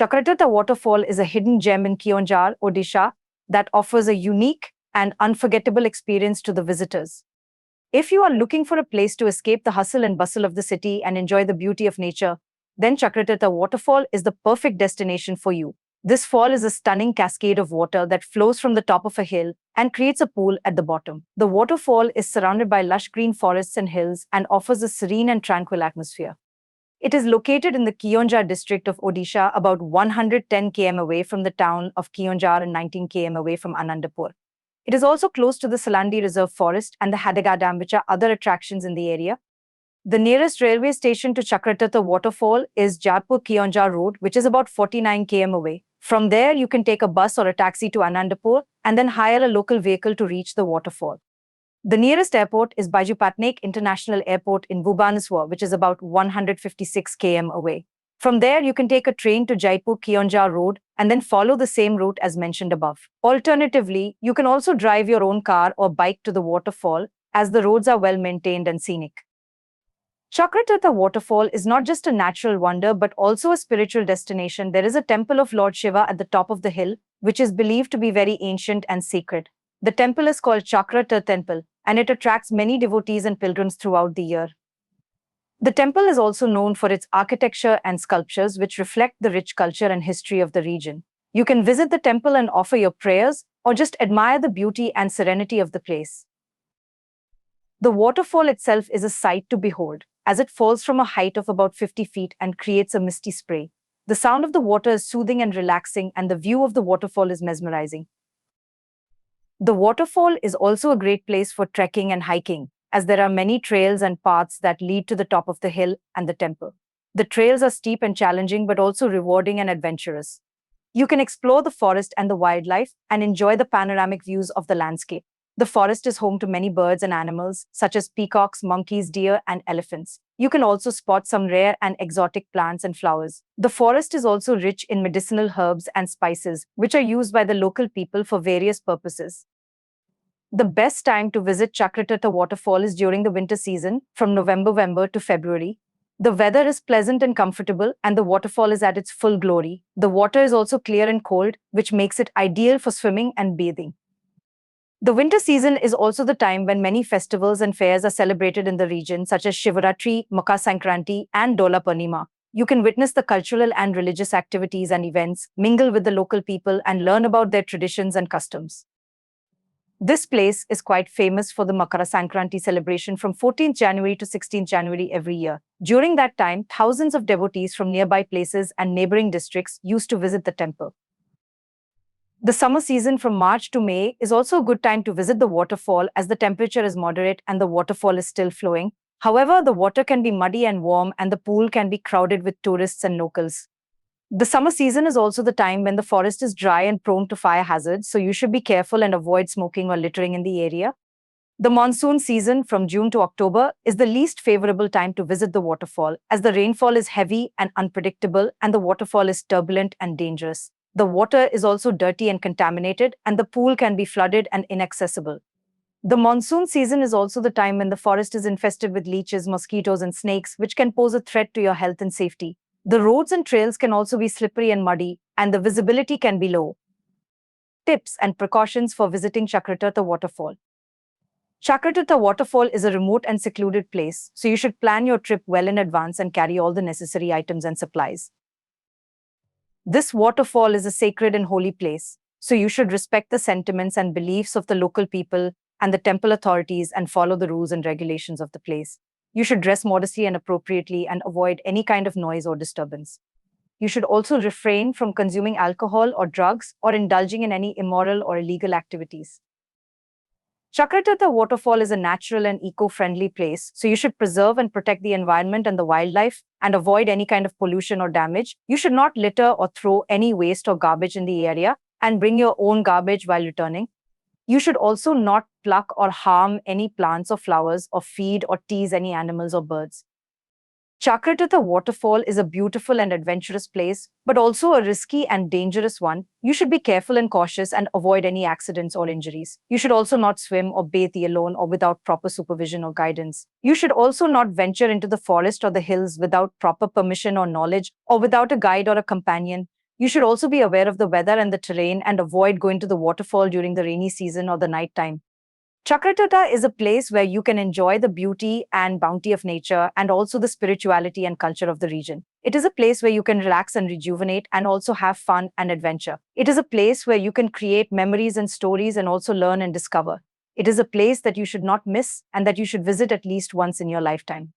Chakratirtha Waterfall is a hidden gem in Keonjhar, Odisha, that offers a unique and unforgettable experience to the visitors. If you are looking for a place to escape the hustle and bustle of the city and enjoy the beauty of nature, then Chakratirtha Waterfall is the perfect destination for you. This fall is a stunning cascade of water that flows from the top of a hill and creates a pool at the bottom. The waterfall is surrounded by lush green forests and hills and offers a serene and tranquil atmosphere. It is located in the Keonjhar district of Odisha, about 110 km away from the town of Keonjhar and 19 km away from Anandapur. It is also close to the Salandi Reserve Forest and the Hadaga Dam, which are other attractions in the area. The nearest railway station to Chakratirtha Waterfall is Jaipur Keonjhar Road, which is about 49 km away. From there, you can take a bus or a taxi to Anandapur and then hire a local vehicle to reach the waterfall. The nearest airport is Baiju Patnaik International Airport in Bhubaneswar, which is about 156 km away. From there, you can take a train to Jaipur Keonjhar Road and then follow the same route as mentioned above. Alternatively, you can also drive your own car or bike to the waterfall, as the roads are well maintained and scenic. Chakratirtha Waterfall is not just a natural wonder but also a spiritual destination. There is a temple of Lord Shiva at the top of the hill, which is believed to be very ancient and sacred. The temple is called Chakratirtha Temple, and it attracts many devotees and pilgrims throughout the year. The temple is also known for its architecture and sculptures, which reflect the rich culture and history of the region. You can visit the temple and offer your prayers, or just admire the beauty and serenity of the place. The waterfall itself is a sight to behold, as it falls from a height of about 50 feet and creates a misty spray. The sound of the water is soothing and relaxing, and the view of the waterfall is mesmerizing. The waterfall is also a great place for trekking and hiking, as there are many trails and paths that lead to the top of the hill and the temple. The trails are steep and challenging, but also rewarding and adventurous. You can explore the forest and the wildlife and enjoy the panoramic views of the landscape. The forest is home to many birds and animals, such as peacocks, monkeys, deer, and elephants. You can also spot some rare and exotic plants and flowers. The forest is also rich in medicinal herbs and spices, which are used by the local people for various purposes. The best time to visit Chakratirtha Waterfall is during the winter season, from November to February. The weather is pleasant and comfortable, and the waterfall is at its full glory. The water is also clear and cold, which makes it ideal for swimming and bathing. The winter season is also the time when many festivals and fairs are celebrated in the region, such as Shivaratri, Makar Sankranti, and Dola Purnima. You can witness the cultural and religious activities and events, mingle with the local people, and learn about their traditions and customs. This place is quite famous for the Makara Sankranti celebration from 14th January to 16th January every year. During that time, thousands of devotees from nearby places and neighboring districts used to visit the temple. The summer season from March to May is also a good time to visit the waterfall, as the temperature is moderate and the waterfall is still flowing. However, the water can be muddy and warm, and the pool can be crowded with tourists and locals. The summer season is also the time when the forest is dry and prone to fire hazards, so you should be careful and avoid smoking or littering in the area. The monsoon season from June to October is the least favorable time to visit the waterfall, as the rainfall is heavy and unpredictable and the waterfall is turbulent and dangerous. The water is also dirty and contaminated, and the pool can be flooded and inaccessible. The monsoon season is also the time when the forest is infested with leeches, mosquitoes, and snakes, which can pose a threat to your health and safety. The roads and trails can also be slippery and muddy, and the visibility can be low. Tips and precautions for visiting Chakratirtha Waterfall. Chakratirtha Waterfall is a remote and secluded place, so you should plan your trip well in advance and carry all the necessary items and supplies. This waterfall is a sacred and holy place, so you should respect the sentiments and beliefs of the local people and the temple authorities and follow the rules and regulations of the place. You should dress modestly and appropriately and avoid any kind of noise or disturbance. You should also refrain from consuming alcohol or drugs or indulging in any immoral or illegal activities. Chakratirtha Waterfall is a natural and eco-friendly place, so you should preserve and protect the environment and the wildlife and avoid any kind of pollution or damage. You should not litter or throw any waste or garbage in the area and bring your own garbage while returning. You should also not pluck or harm any plants or flowers or feed or tease any animals or birds. Chakratirtha Waterfall is a beautiful and adventurous place, but also a risky and dangerous one. You should be careful and cautious and avoid any accidents or injuries. You should also not swim or bathe alone or without proper supervision or guidance. You should also not venture into the forest or the hills without proper permission or knowledge, or without a guide or a companion. You should also be aware of the weather and the terrain and avoid going to the waterfall during the rainy season or the night time. Chakratirtha is a place where you can enjoy the beauty and bounty of nature and also the spirituality and culture of the region. It is a place where you can relax and rejuvenate and also have fun and adventure. It is a place where you can create memories and stories and also learn and discover. It is a place that you should not miss and that you should visit at least once in your lifetime.